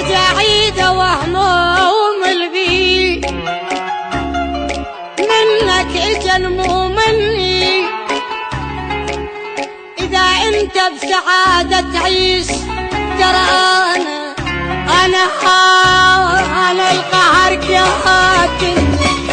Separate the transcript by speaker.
Speaker 1: سعيدة وهموم البي منك اجل مو مني. إذا أنت بسعادة تعيش ترى أنا القهر قهرتني.